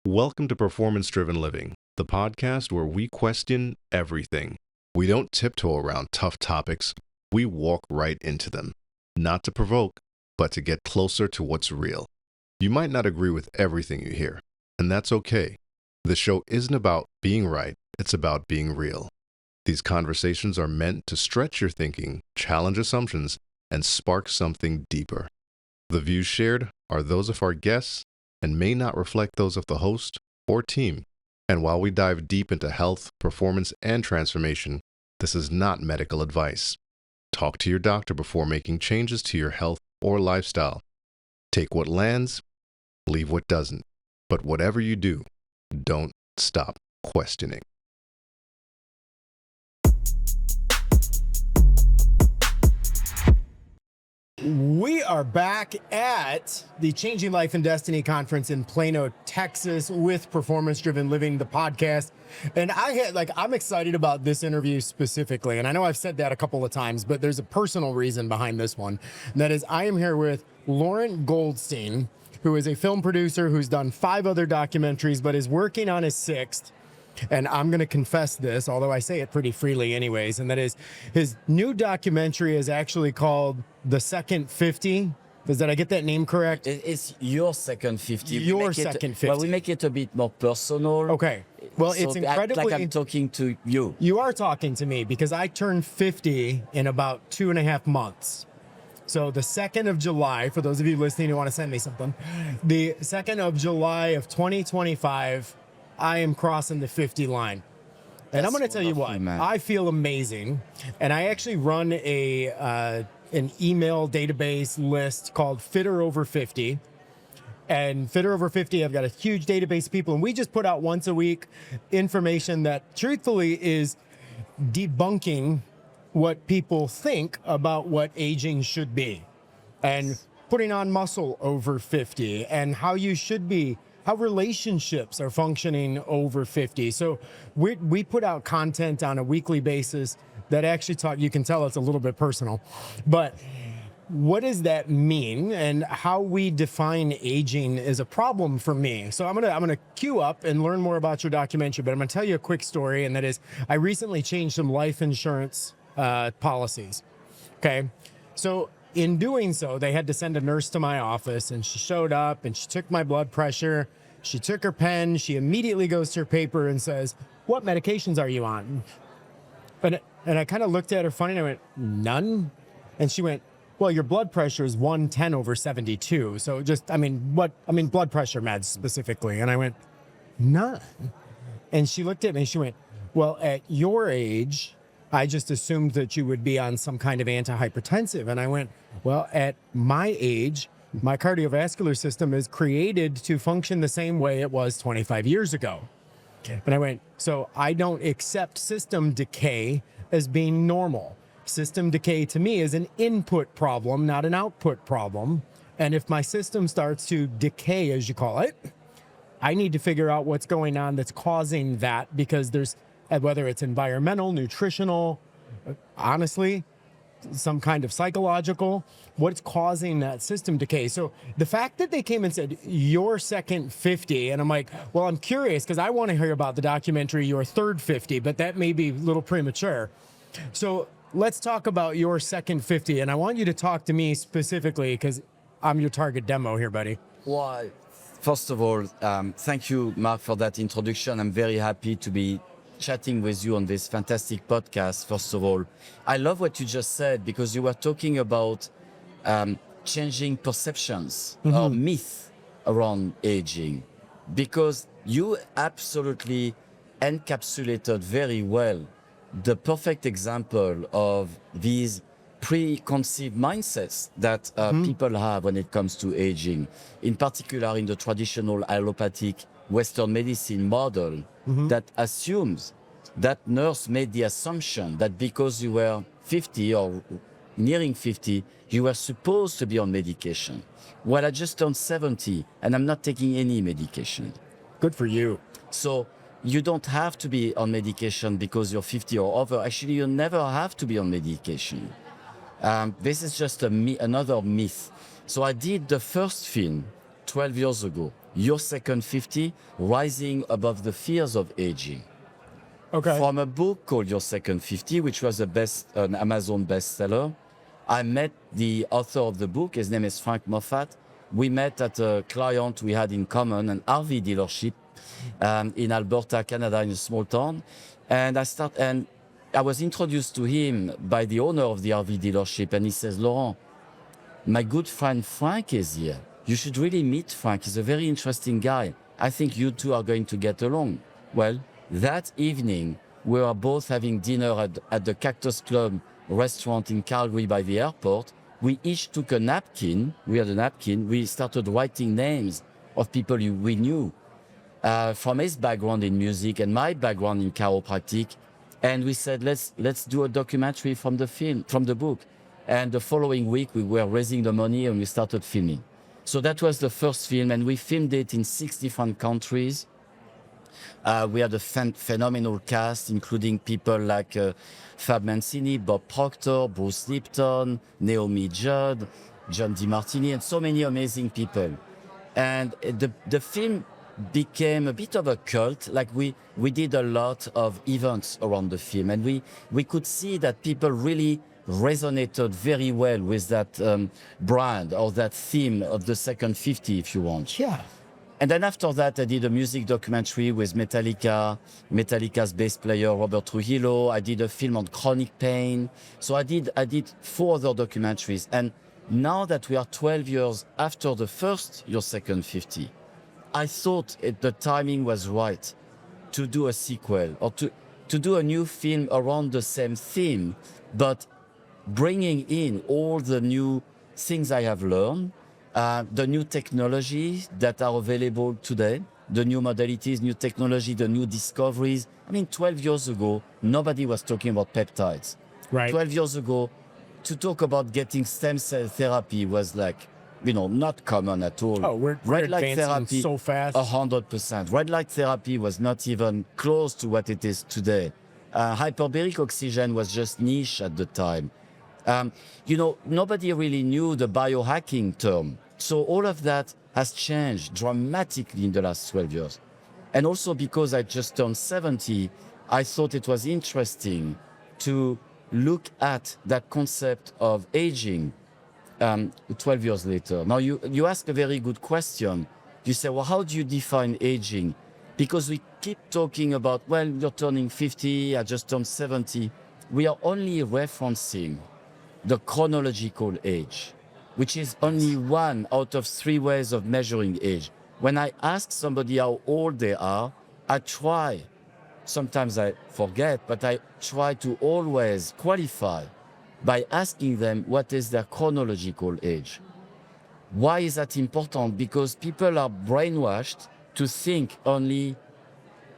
Welcome to Performance Driven Living, the podcast where we question everything. We don't tiptoe around tough topics, we walk right into them. Not to provoke, but to get closer to what's real. You might not agree with everything you hear, and that's okay. The show isn't about being right, it's about being real. These conversations are meant to stretch your thinking, challenge assumptions, and spark something deeper. The views shared are those of our guests and may not reflect those of the host or team. And while we dive deep into health, performance, and transformation, this is not medical advice. Talk to your doctor before making changes to your health or lifestyle. Take what lands, leave what doesn't. But whatever you do, don't stop questioning. We are back at the Changing Life and Destiny Conference in Plano, Texas with Performance Driven Living, the podcast. And I'm excited about this interview specifically. And I know I've said that a couple of times, but there's a personal reason behind this one. And that is I am here with Laurent Goldstein, who is a film producer who's done 5 other documentaries, but is working on his 6th. And I'm going to confess this, although I say it pretty freely anyways, and that is his new documentary is actually called The Second 50. Did I get that name correct? It's your second 50. Your second 50. Well, we make it a bit more personal. Okay. Well, so it's incredibly... like I'm talking to you. You are talking to me because I turned 50 in about 2.5 months. So the 2nd of July, for those of you listening who want to send me something, the 2nd of July of 2025, I am crossing the 50 line. And I'm going to tell you what, man. I feel amazing. And I actually run an email database list called Fitter Over 50. And Fitter Over 50, I've got a huge database of people. And we just put out once a week information that truthfully is debunking what people think about what aging should be. And putting on muscle over 50 and how you should be, how relationships are functioning over 50. So we put out content on a weekly basis that actually you can tell it's a little bit personal, but what does that mean and how we define aging is a problem for me. So I'm gonna queue up and learn more about your documentary, but I'm gonna tell you a quick story, and that is I recently changed some life insurance policies. Okay, so in doing so, they had to send a nurse to my office, and she showed up and she took my blood pressure. She took her pen. She immediately goes to her paper and says, "What medications are you on?" And I kind of looked at her funny and I went, "None." And she went, "Well, your blood pressure is 110 over 72. So blood pressure meds specifically." And I went, "None." And she looked at me and she went, "Well, at your age, I just assumed that you would be on some kind of antihypertensive." And I went, "Well, at my age, my cardiovascular system is created to function the same way it was 25 years ago." Okay. And I went, "So I don't accept system decay as being normal. System decay to me is an input problem, not an output problem. And if my system starts to decay, as you call it, I need to figure out what's going on that's causing that, because there's, whether it's environmental, nutritional, honestly, some kind of psychological, what's causing that system decay." So the fact that they came and said, "Your second 50," and I'm like, well, I'm curious because I want to hear about the documentary, Your Third 50, but that may be a little premature. So let's talk about your second 50. And I want you to talk to me specifically because I'm your target demo here, buddy. Well, first of all, thank you, Mark, for that introduction. I'm very happy to be chatting with you on this fantastic podcast. First of all, I love what you just said, because you were talking about changing perceptions or myth around aging, because you absolutely encapsulated very well the perfect example of these preconceived mindsets that people have when it comes to aging, in particular in the traditional allopathic Western medicine model that assumes that nurse made the assumption that because you were 50 or nearing 50, you were supposed to be on medication. Well, I just turned 70 and I'm not taking any medication. Good for you. So you don't have to be on medication because you're 50 or over. Actually, you never have to be on medication. This is just another myth. So I did the first film 12 years ago Your Second 50, Rising Above the Fears of Aging. Okay. From a book called Your Second 50, which was an Amazon bestseller. I met the author of the book. His name is Frank Moffat. We met at a client we had in common, an RV dealership in Alberta, Canada, in a small town. And I was introduced to him by the owner of the RV dealership. And he says, Laurent, my good friend Frank is here. You should really meet Frank. He's a very interesting guy. I think you two are going to get along. Well, that evening, we were both having dinner at the Cactus Club restaurant in Calgary by the airport. We each took a napkin. We had a napkin. We started writing names of people we knew from his background in music and my background in chiropractic. And we said, let's do a documentary from the book. And the following week, we were raising the money and we started filming. So that was the first film, and we filmed it in 6 different countries. We had a phenomenal cast, including people like Fab Mancini, Bob Proctor, Bruce Lipton, Naomi Judd, John DiMartini, and so many amazing people. And the film became a bit of a cult. Like we did a lot of events around the film, and we could see that people really resonated very well with that brand or that theme of the Second 50, if you want. Yeah. And then after that, I did a music documentary with Metallica's bass player, Robert Trujillo. I did a film on chronic pain. So I did 4 other documentaries. And now that we are 12 years after the first Your Second 50, I thought the timing was right to do a sequel or to do a new film around the same theme, but bringing in all the new things I have learned, the new technologies that are available today, the new modalities, new technology, the new discoveries. I mean, 12 years ago, nobody was talking about peptides. Right. 12 years ago, to talk about getting stem cell therapy was like, not common at all. Oh, we're advancing so fast. 100%. Red light therapy was not even close to what it is today. Hyperbaric oxygen was just niche at the time. Nobody really knew the biohacking term. So all of that has changed dramatically in the last 12 years. And also because I just turned 70, I thought it was interesting to look at that concept of aging 12 years later. Now, you ask a very good question. You say, well, how do you define aging? Because we keep talking about, well, you're turning 50, I just turned 70. We are only referencing the chronological age, which is only 1 out of 3 ways of measuring age. When I ask somebody how old they are, sometimes I forget, but I try to always qualify by asking them what is their chronological age. Why is that important? Because people are brainwashed to think only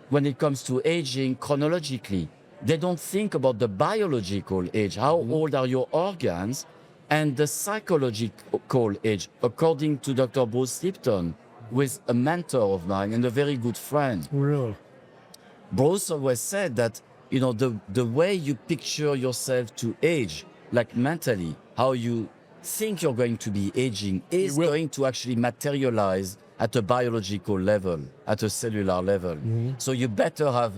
when it comes to aging chronologically. They don't think about the biological age, how old are your organs, and the psychological age, according to Dr. Bruce Lipton, who is a mentor of mine and a very good friend. Really? Bruce always said that, the way you picture yourself to age, like mentally, how you think you're going to be aging is going to actually materialize at a biological level, at a cellular level. So you better have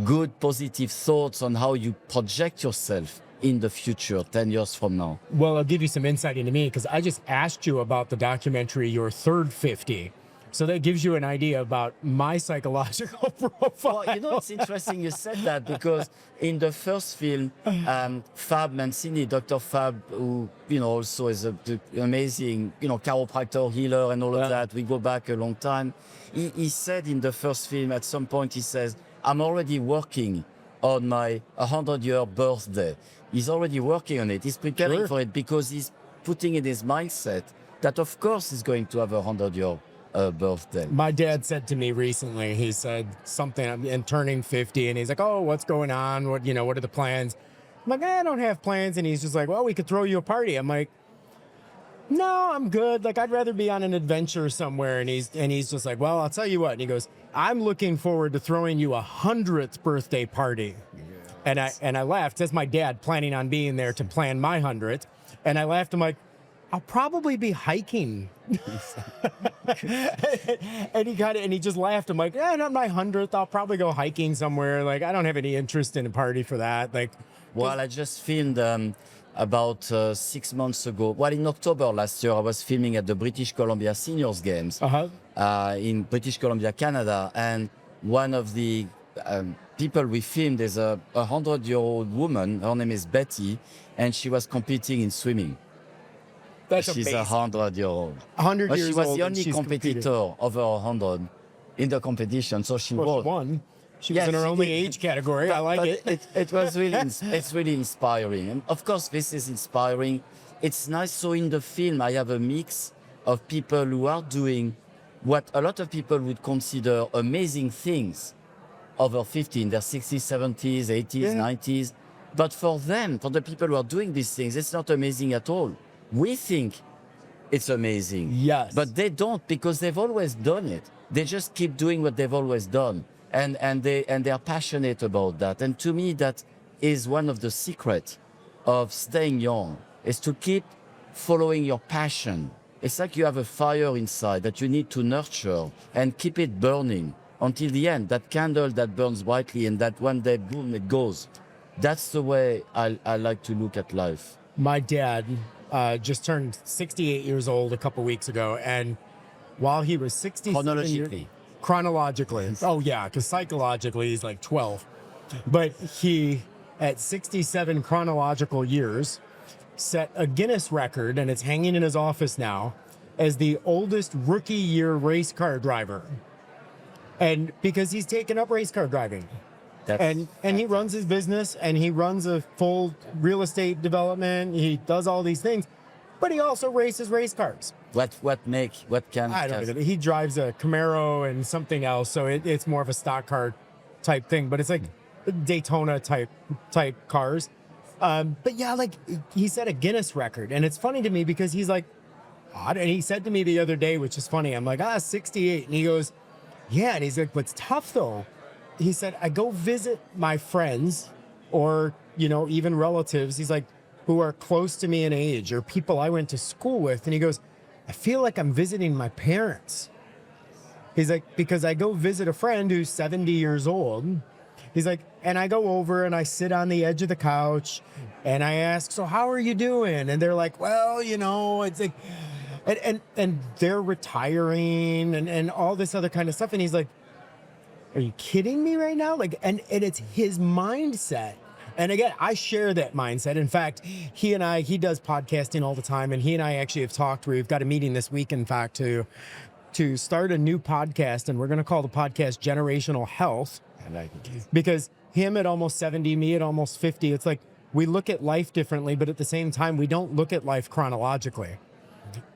good positive thoughts on how you project yourself in the future 10 years from now. Well, I'll give you some insight into me because I just asked you about the documentary Your Third 50. So that gives you an idea about my psychological profile. Well, it's interesting you said that because in the first film, Fab Mancini, Dr. Fab, who, also is an amazing, chiropractor, healer and all of that. We go back a long time. He said in the first film, at some point, he says, I'm already working on my 100-year birthday. He's already working on it. He's preparing for it because he's putting in his mindset that, of course, he's going to have a 100-year birthday. My dad said to me recently, he said something, I'm turning 50, and he's like, oh, what's going on? What are the plans? I'm like, I don't have plans. And he's just like, well, we could throw you a party. I'm like, no, I'm good. Like, I'd rather be on an adventure somewhere. And he's just like, well, I'll tell you what. And he goes, I'm looking forward to throwing you a 100th birthday party. Yes. And I laughed. That's my dad planning on being there to plan my 100th. And I laughed. I'm like, I'll probably be hiking. And he just laughed. I'm like, yeah, on my 100th, I'll probably go hiking somewhere. Like, I don't have any interest in a party for that. Like, Well, I just filmed about 6 months ago. Well, in October last year, I was filming at the British Columbia Seniors Games in British Columbia, Canada. And one of the people we filmed is a 100-year-old woman. Her name is Betty, and she was competing in swimming. that's She's amazing. 100-year-old. 100 But years she was old the and only she's competitor competing. over 100 in the competition. So she Well, won. she won. She Yeah, was in her she only did. age category. I like But it. it was really, it's really inspiring. And of course, this is inspiring. It's nice. So in the film, I have a mix of people who are doing what a lot of people would consider amazing things over 50, in their 60s, 70s, 80s, Yeah. 90s. But for them, for the people who are doing these things, it's not amazing at all. We think it's amazing. Yes. But they don't, because they've always done it. They just keep doing what they've always done. And they are passionate about that. And to me, that is one of the secrets of staying young, is to keep following your passion. It's like you have a fire inside that you need to nurture and keep it burning until the end. That candle that burns brightly, and that one day, boom, it goes. That's the way I like to look at life. My dad just turned 68 years old a couple weeks ago, and while he was 60 chronologically, oh yeah, because psychologically he's like 12, but he at 67 chronological years set a Guinness record, and it's hanging in his office now, as the oldest rookie year race car driver. And because he's taken up race car driving. And he runs his business, and he runs a full real estate development. He does all these things, but he also races race cars. What can I don't know. He drives a Camaro and something else, so it's more of a stock car type thing. But it's like Daytona type cars. But yeah, like he set a Guinness record, and it's funny to me because he's like, and he said to me the other day, which is funny. I'm like, 68, and he goes, yeah, and he's like, what's tough though? He said, I go visit my friends or, even relatives. He's like, who are close to me in age or people I went to school with. And he goes, I feel like I'm visiting my parents. He's like, because I go visit a friend who's 70 years old. He's like, and I go over and I sit on the edge of the couch and I ask, so how are you doing? And they're like, well, it's like, and they're retiring and all this other kind of stuff. And he's like, are you kidding me right now? Like, and it's his mindset. And again, I share that mindset. In fact, he does podcasting all the time. And he and I actually have talked. We've got a meeting this week, in fact, to start a new podcast. And we're going to call the podcast Generational Health. I like it. Because him at almost 70, me at almost 50, it's like we look at life differently, but at the same time, we don't look at life chronologically.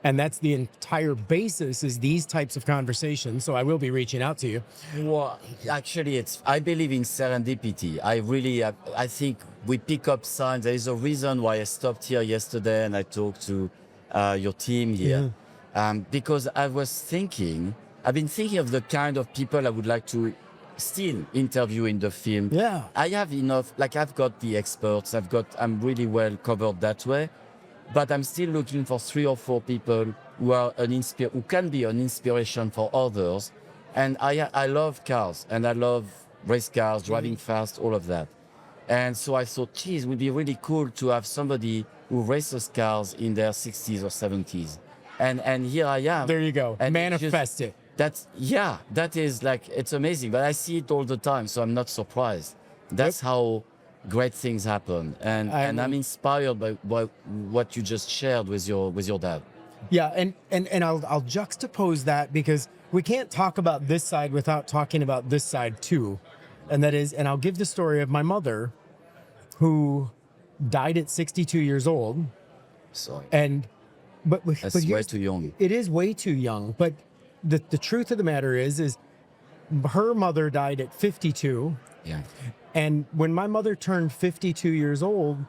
And that's the entire basis, is these types of conversations. So I will be reaching out to you. Well, actually, I believe in serendipity. I think we pick up signs. There is a reason why I stopped here yesterday and I talked to your team here. Because I've been thinking of the kind of people I would like to still interview in the film. Yeah. I have enough, I've got the experts, I'm really well covered that way. But I'm still looking for 3 or 4 people who can be an inspiration for others. And I love cars, and I love race cars, driving fast, all of that. And so I thought, geez, it would be really cool to have somebody who races cars in their 60s or 70s. And here I am. There you go. And Manifest it. That is it's amazing. But I see it all the time, so I'm not surprised. That's how great things happen, and I'm inspired by what you just shared with your dad. Yeah, and I'll juxtapose that, because we can't talk about this side without talking about this side too, and that is, and I'll give the story of my mother, who died at 62 years old. Sorry, but way too young. It is way too young, but the truth of the matter is her mother died at 52. Yeah. And when my mother turned 52 years old,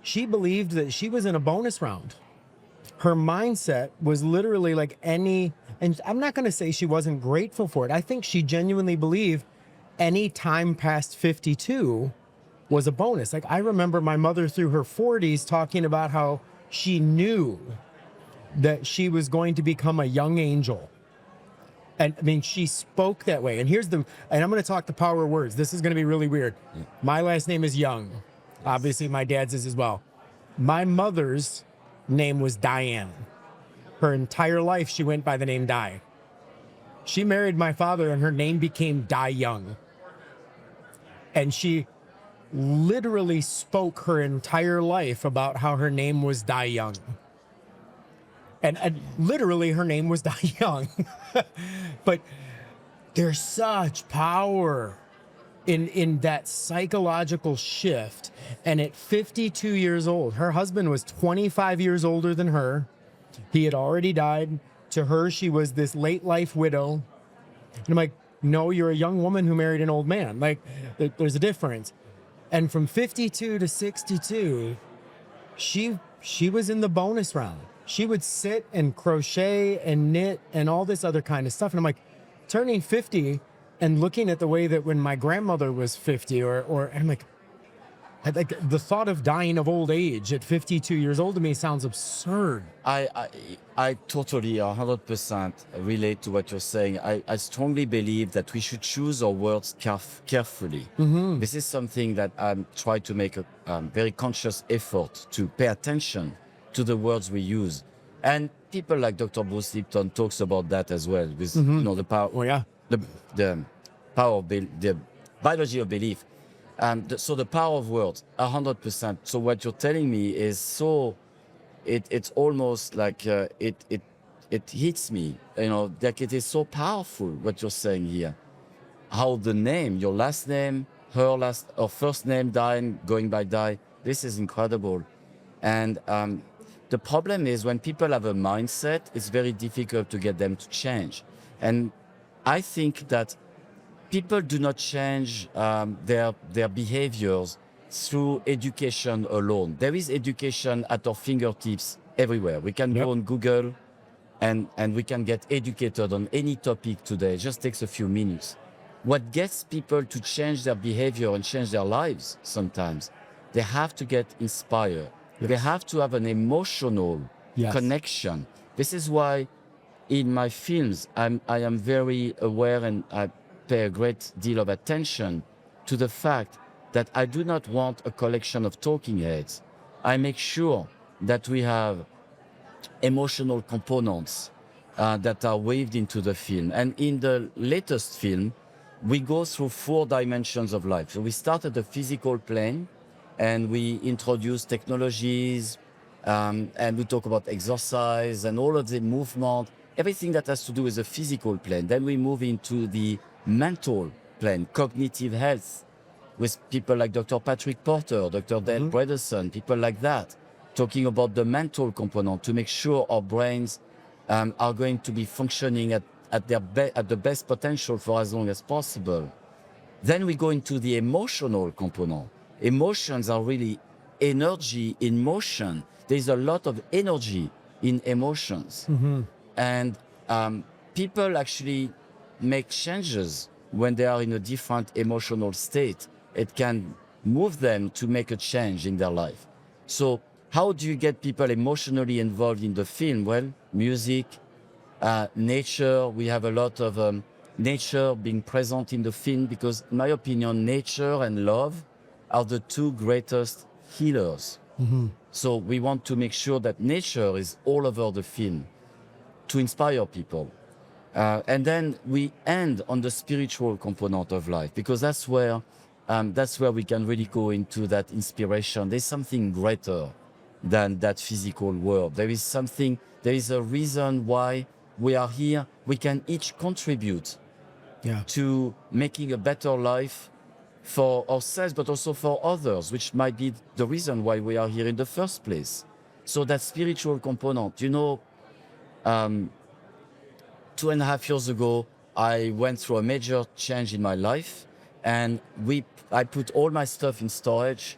she believed that she was in a bonus round. Her mindset was literally like and I'm not going to say she wasn't grateful for it. I think she genuinely believed any time past 52 was a bonus. Like, I remember my mother through her 40s talking about how she knew that she was going to become a young angel. And I mean, she spoke that way. And I'm going to talk the power of words. This is going to be really weird. My last name is Young. Yes. Obviously, my dad's is as well. My mother's name was Diane. Her entire life, she went by the name Di. She married my father and her name became Di Young. And she literally spoke her entire life about how her name was Di Young. And literally her name was Di Young. But there's such power in that psychological shift. And at 52 years old, her husband was 25 years older than her. He had already died. To her, she was this late life widow. And I'm like, no, you're a young woman who married an old man. Like, there's a difference. And from 52 to 62, she was in the bonus round. She would sit and crochet and knit and all this other kind of stuff. And I'm like, turning 50 and looking at the way that when my grandmother was 50 or I'm like the thought of dying of old age at 52 years old to me sounds absurd. I totally 100% relate to what you're saying. I strongly believe that we should choose our words carefully. Mm-hmm. This is something that I'm trying to make a very conscious effort to pay attention to the words we use. And people like Dr. Bruce Lipton talks about that as well, with the power, the power of the biology of belief. So the power of words, 100%. So what you're telling me is it's almost like it hits me, like it is so powerful what you're saying here. How the name, your last name, her first name, Diane, going by Di, this is incredible. And the problem is when people have a mindset, it's very difficult to get them to change. And I think that people do not change their behaviors through education alone. There is education at our fingertips everywhere. We can go on Google and we can get educated on any topic today. It just takes a few minutes. What gets people to change their behavior and change their lives sometimes, they have to get inspired. Yes. They have to have an emotional connection. This is why in my films, I am very aware and I pay a great deal of attention to the fact that I do not want a collection of talking heads. I make sure that we have emotional components that are weaved into the film. And in the latest film, we go through 4 dimensions of life. So we start at the physical plane and we introduce technologies and we talk about exercise and all of the movement, everything that has to do with the physical plane. Then we move into the mental plane, cognitive health, with people like Dr. Patrick Porter, Dr. Dale Bredesen, people like that, talking about the mental component to make sure our brains are going to be functioning at the best potential for as long as possible. Then we go into the emotional component. Emotions are really energy in motion. There's a lot of energy in emotions. And people actually make changes when they are in a different emotional state. It can move them to make a change in their life. So how do you get people emotionally involved in the film? Well, music, nature. We have a lot of nature being present in the film because, in my opinion, nature and love are the 2 greatest healers. So we want to make sure that nature is all over the film to inspire people. And then we end on the spiritual component of life because that's where we can really go into that inspiration. There's something greater than that physical world. There is a reason why we are here. We can each contribute to making a better life for ourselves, but also for others, which might be the reason why we are here in the first place. So that spiritual component, 2.5 years ago, I went through a major change in my life, and I put all my stuff in storage,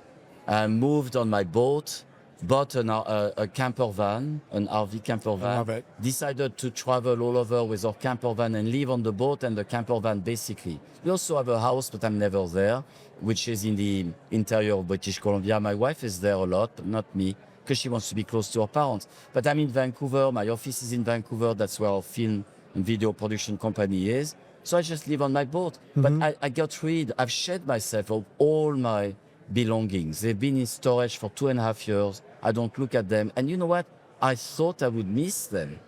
moved on my boat, bought a camper van, an RV camper van. I love it. Decided to travel all over with our camper van and live on the boat and the camper van basically. We also have a house, but I'm never there, which is in the interior of British Columbia. My wife is there a lot, but not me, because she wants to be close to her parents. But I'm in Vancouver. My office is in Vancouver. That's where our film video production company is. So I just live on my boat. But I got rid, I've shed myself of all my belongings. They've been in storage for 2.5 years. I don't look at them. And you know what? I thought I would miss them.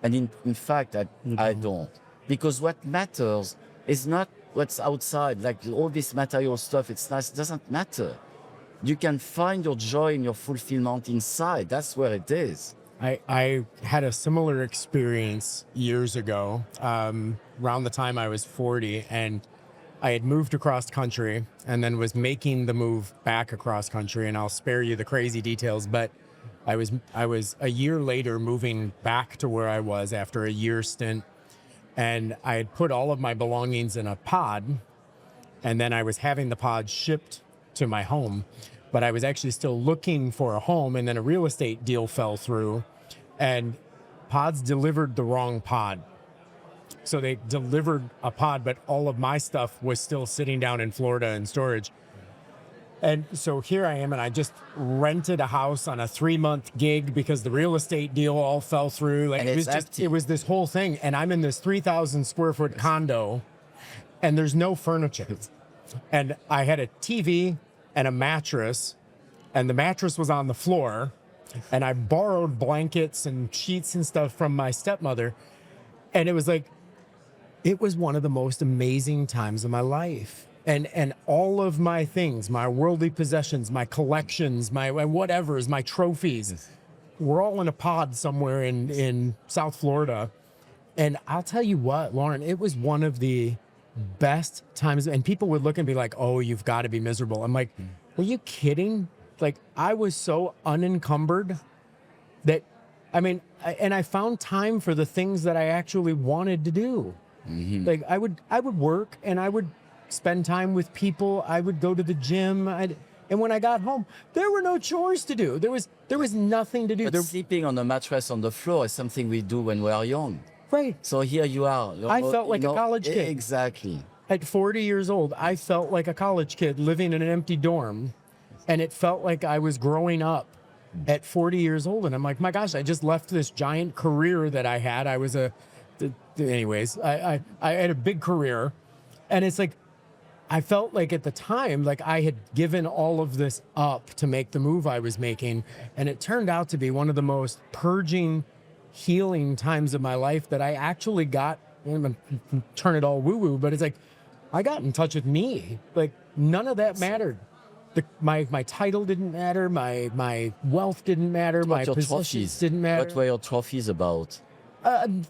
And in fact, I don't. Because what matters is not what's outside, like all this material stuff, it's nice, it doesn't matter. You can find your joy and your fulfillment inside. That's where it is. I had a similar experience years ago, around the time I was 40, and I had moved across country and then was making the move back across country. And I'll spare you the crazy details, but I was a year later moving back to where I was after a year stint, and I had put all of my belongings in a pod, and then I was having the pod shipped to my home. But I was actually still looking for a home, and then a real estate deal fell through, and pods delivered the wrong pod. So they delivered a pod, but all of my stuff was still sitting down in Florida in storage. And so here I am, and I just rented a house on a 3-month gig because the real estate deal all fell through. Like, And it was it's just, empty. it was this whole thing. And I'm in this 3,000 square foot condo, and there's no furniture. And I had a TV and a mattress, and the mattress was on the floor, and I borrowed blankets and sheets and stuff from my stepmother. And it was like, it was one of the most amazing times of my life. And all of my things, my worldly possessions, my collections, my whatevers, my trophies, were all in a pod somewhere in South Florida. And I'll tell you what, Lauren, it was one of the best times. And people would look and be like, oh, you've got to be miserable. I'm like, are you kidding? Like, I was so unencumbered that, I mean, I found time for the things that I actually wanted to do. Like, I would work, and I would spend time with people. I would go to the gym. And when I got home, there were no chores to do. There was nothing to do. But sleeping on a mattress on the floor is something we do when we are young. Right. So here you are. I felt like a college kid. Exactly. At 40 years old, I felt like a college kid living in an empty dorm. And it felt like I was growing up at 40 years old. And I'm like, my gosh, I just left this giant career that I had. I was anyways, I had a big career. And it's like, I felt like at the time, like I had given all of this up to make the move I was making. And it turned out to be one of the most purging, healing times of my life that I actually got, I'm going to turn it all woo-woo, but it's like, I got in touch with me. Like, none of that mattered. My title didn't matter. My wealth didn't matter. My possessions didn't matter. What were your trophies about?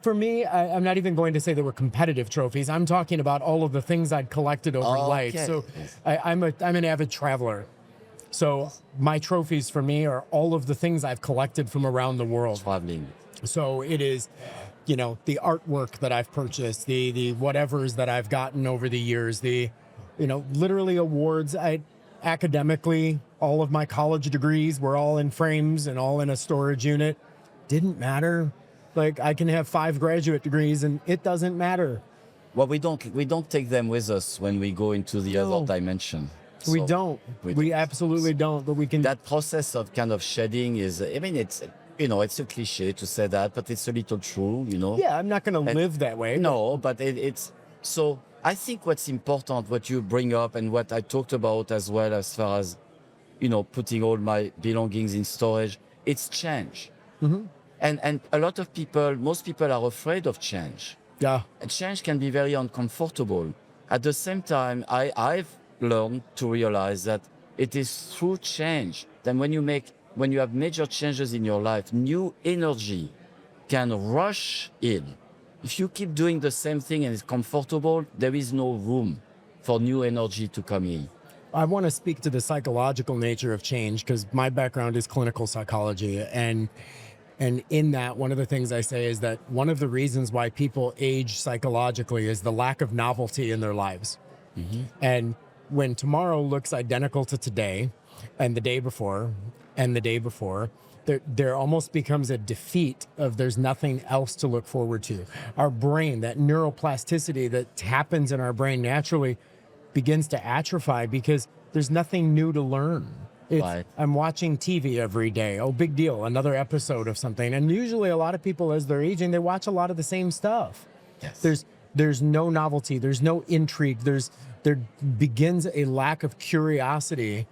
For me, I'm not even going to say they were competitive trophies. I'm talking about all of the things I'd collected over life. So I'm an avid traveler. So my trophies for me are all of the things I've collected from around the world. Traveling. So it is, the artwork that I've purchased, the whatevers that I've gotten over the years, literally awards. Academically, all of my college degrees were all in frames and all in a storage unit. Didn't matter. Like, I can have 5 graduate degrees and it doesn't matter. Well, we don't take them with us when we go into the other dimension. We don't. We absolutely don't. But we can. That process of kind of shedding is, I mean, it's a cliche to say that, but it's a little true, Yeah, I'm not going to live that way. No, but it's so. I think what's important, what you bring up, and what I talked about as well, as far as putting all my belongings in storage, it's change. And a lot of people, most people are afraid of change. Yeah. And change can be very uncomfortable. At the same time, I've learned to realize that it is through change that when you have major changes in your life, new energy can rush in. If you keep doing the same thing and it's comfortable, there is no room for new energy to come in. I want to speak to the psychological nature of change because my background is clinical psychology. And in that, one of the things I say is that one of the reasons why people age psychologically is the lack of novelty in their lives. And when tomorrow looks identical to today and the day before and the day before, there almost becomes a defeat of there's nothing else to look forward to. Our brain, that neuroplasticity that happens in our brain naturally begins to atrophy because there's nothing new to learn. Right. I'm watching TV every day. Oh, big deal. Another episode of something. And usually a lot of people, as they're aging, they watch a lot of the same stuff. Yes. There's no novelty. There's no intrigue. There begins a lack of curiosity.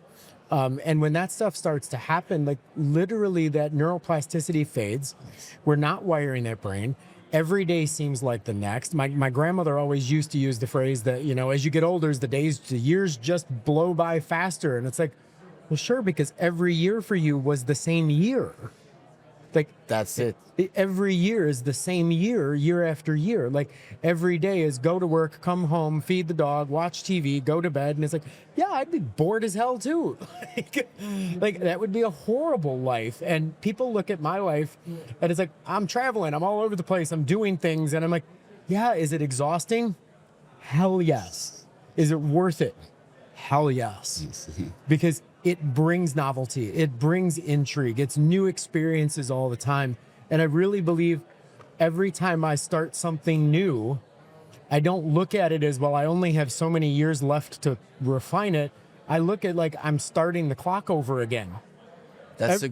And when that stuff starts to happen, like literally that neuroplasticity fades. We're not wiring that brain. Every day seems like the next. My grandmother always used to use the phrase that, you know, as you get older, the years just blow by faster. And it's like, well, sure, because every year for you was the same year. Like That's it. every year is the same year, year after year. Like every day is go to work, come home, feed the dog, watch TV, go to bed. And it's like, yeah, I'd be bored as hell too. like that would be a horrible life. And people look at my life and it's like, I'm traveling, I'm all over the place, I'm doing things. And I'm like, yeah, is it exhausting? Hell yes. Is it worth it? Hell yes. Because it brings novelty, it brings intrigue, it's new experiences all the time. And I really believe every time I start something new, I don't look at it as, well, I only have so many years left to refine it. I look at like I'm starting the clock over again. That's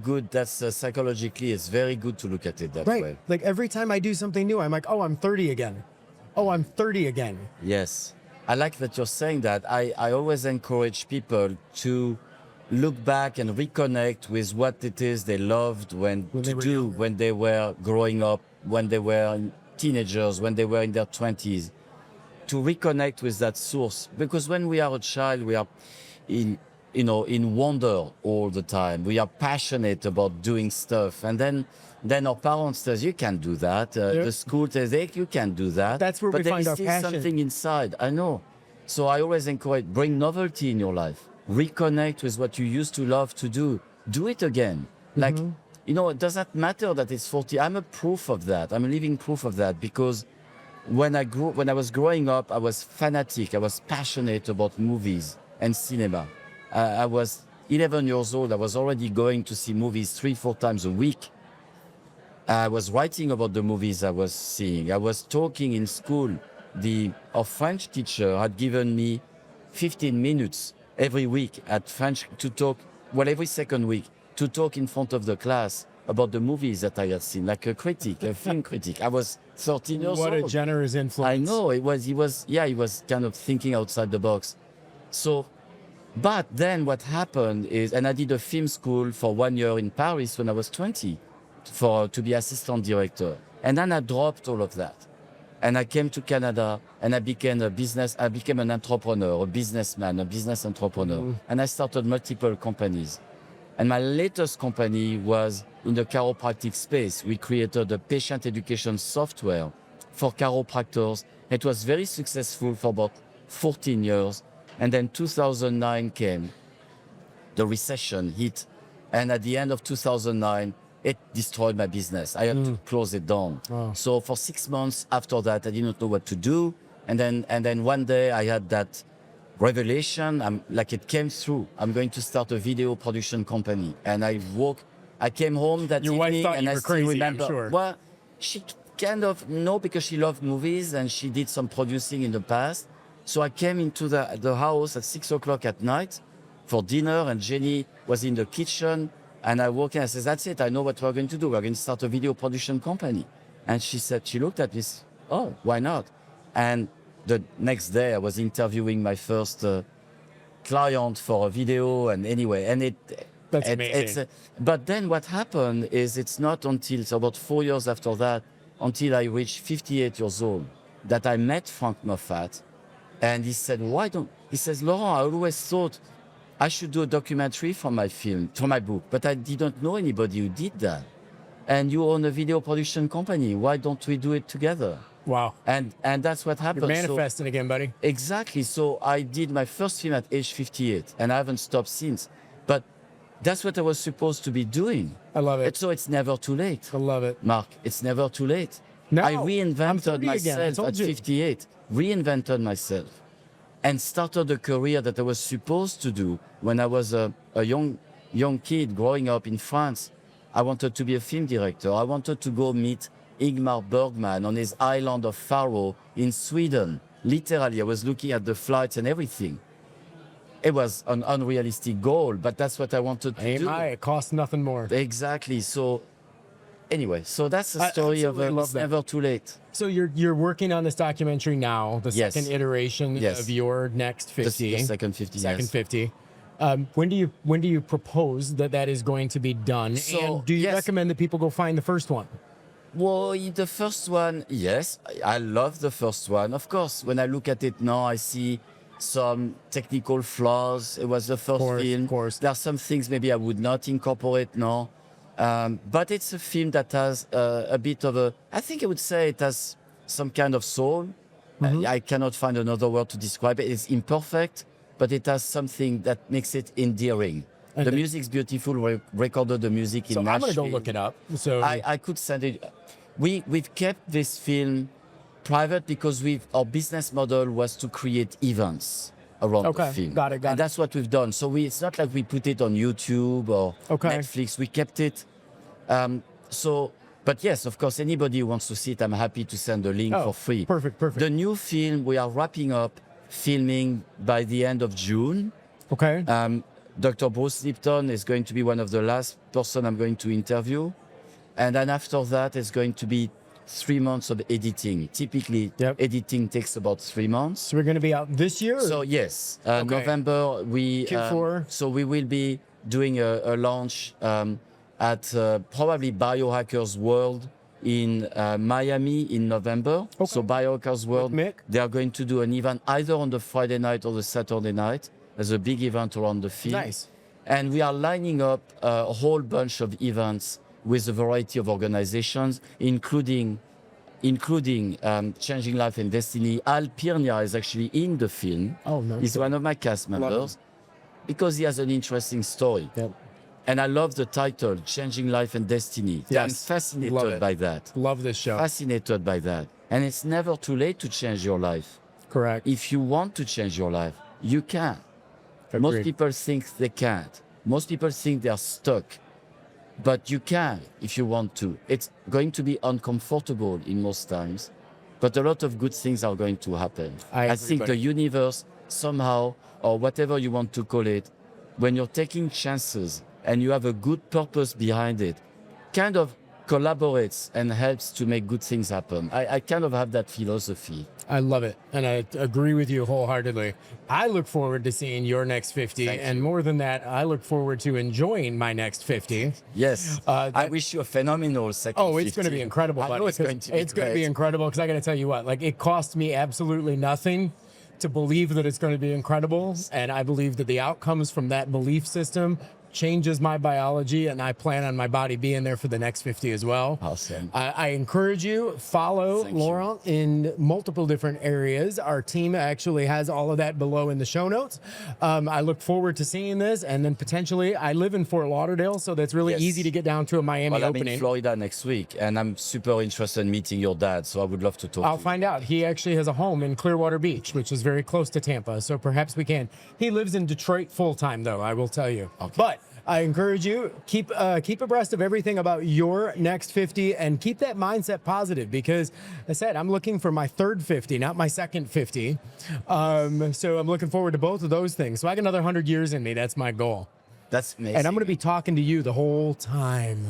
psychologically, it's very good to look at it that way. Like every time I do something new, I'm like, oh, I'm 30 again. Oh, I'm 30 again. Yes. I like that you're saying that. I always encourage people to look back and reconnect with what it is they loved when they were growing up, when they were teenagers, when they were in their 20s, to reconnect with that source. Because when we are a child, we are in wonder all the time. We are passionate about doing stuff. And then our parents says, you can't do that. The school says, hey, you can't do that. That's where but we there find is our still passion. something inside. I know. So I always encourage, bring novelty in your life. Reconnect with what you used to love to do. Do it again. Like, it doesn't matter that it's 40. I'm a proof of that. I'm a living proof of that because when I was growing up, I was fanatic. I was passionate about movies and cinema. I was 11 years old. I was already going to see movies 3-4 times a week. I was writing about the movies I was seeing. I was talking in school. Our French teacher had given me 15 minutes every week at French to talk, every second week, to talk in front of the class about the movies that I had seen, like a critic, a film critic. I was 13 years old. What a generous influence. I know, he was kind of thinking outside the box. So, but then what happened is, and I did a film school for 1 year in Paris when I was 20 to be assistant director. And then I dropped all of that. And I came to Canada and I became an entrepreneur, a businessman, a business entrepreneur. And I started multiple companies. And my latest company was in the chiropractic space. We created a patient education software for chiropractors. It was very successful for about 14 years. And then 2009 came, the recession hit. And at the end of 2009, it destroyed my business. I had to close it down. Wow. So for 6 months after that, I didn't know what to do. And then one day I had that revelation, it came through. I'm going to start a video production company. And I came home that Your evening wife thought and you I were still crazy, remember. I'm sure. Well, she kind of, no, because she loved movies and she did some producing in the past. So I came into the house at 6 o'clock at night for dinner and Jenny was in the kitchen. And I walked in and I said, that's it, I know what we're going to do. We're going to start a video production company. And she looked at me, oh, why not? And the next day I was interviewing my first client for a video. And anyway, and That's amazing. but then what happened is it's not until, so about 4 years after that, until I reached 58 years old, that I met Frank Moffat. And he said, he says, Laurent, I always thought I should do a documentary for my book, but I didn't know anybody who did that. And you own a video production company. Why don't we do it together? Wow. And that's what happened. You're manifesting again, buddy. Exactly. So I did my first film at age 58, and I haven't stopped since. But that's what I was supposed to be doing. I love it. So it's never too late. I love it. Mark, it's never too late. No, I I'm reinvented 30 again, I myself told at you. 58, reinvented myself, and started a career that I was supposed to do when I was a young kid growing up in France. I wanted to be a film director. I wanted to go meet Ingmar Bergman on his island of Faro in Sweden. Literally, I was looking at the flights and everything. it was an unrealistic goal, but that's what I wanted to do. It costs nothing more. Exactly. So anyway, so that's the story of It's Never Too Late. So you're working on this documentary now, the Yes. second iteration Yes. of your next 50. The second 50. Second Yes. 50. When do you propose that is going to be done? So, and do you yes. recommend that people go find the first one? Well, the first one, yes, I love the first one. Of course, when I look at it now, I see some technical flaws. It was the first film. Of course. There are some things maybe I would not incorporate now. But it's a film that has a bit of a, I think I would say it has some kind of soul. I cannot find another word to describe it. It's imperfect, but it has something that makes it endearing. And the music's beautiful. We recorded the music in So Nashville. I'm going to go look it up. So I could send it. We've kept this film private because our business model was to create events around the film. Got it. And that's what we've done. So it's not like we put it on YouTube or Netflix. We kept it. But yes, of course, anybody who wants to see it, I'm happy to send a link for free. Perfect. The new film, we are wrapping up filming by the end of June. Okay. Dr. Bruce Lipton is going to be one of the last person I'm going to interview. And then after that, it's going to be 3 months of editing. Typically, editing takes about 3 months. So we're going to be out this year? So yes, November, Q4. So we will be doing a launch at probably Biohackers World in Miami in November. Okay. So Biohackers World, Mick? they are going to do an event either on the Friday night or the Saturday night. There's a big event around the film. Nice. And we are lining up a whole bunch of events with a variety of organizations, including Changing Life and Destiny. Al Pirnia is actually in the film. Oh, no. He's one of my cast members because he has an interesting story. Yep. And I love the title, Changing Life and Destiny. Yes. I'm fascinated by that. Love this show. Fascinated by that. And it's never too late to change your life. Correct. If you want to change your life, you can. Most Agreed. people think they can't. Most people think they're stuck. But you can if you want to. It's going to be uncomfortable in most times, but a lot of good things are going to happen. I think the universe somehow, or whatever you want to call it, when you're taking chances and you have a good purpose behind it, kind of collaborates and helps to make good things happen. I kind of have that philosophy. I love it. And I agree with you wholeheartedly. I look forward to seeing your next 50. Thank and you. more than that, I look forward to enjoying my next 50. Yes. I wish you a phenomenal second 50. It's going to be incredible. I know buddy, it's going 'cause to be It's going to great. be incredible because I got to tell you what, like it cost me absolutely nothing to believe that it's going to be incredible. And I believe that the outcomes from that belief system changes my biology, and I plan on my body being there for the next 50 as well. Awesome. I encourage you, follow Thank you. Laurent in multiple different areas. Our team actually has all of that below in the show notes. I look forward to seeing this, and then potentially, I live in Fort Lauderdale, so that's really Yes. easy to get down to a Miami Well, I'm opening. in Florida next week, and I'm super interested in meeting your dad, so I would love to talk I'll to you. find out. He actually has a home in Clearwater Beach, which is very close to Tampa, so perhaps we can. He lives in Detroit full time, though, I will tell you. Okay. But I encourage you, keep abreast of everything about your next 50 and keep that mindset positive because I said I'm looking for my third 50, not my second 50. So I'm looking forward to both of those things. So I got another 100 years in me. That's my goal. That's amazing. And I'm going to be talking to you the whole time.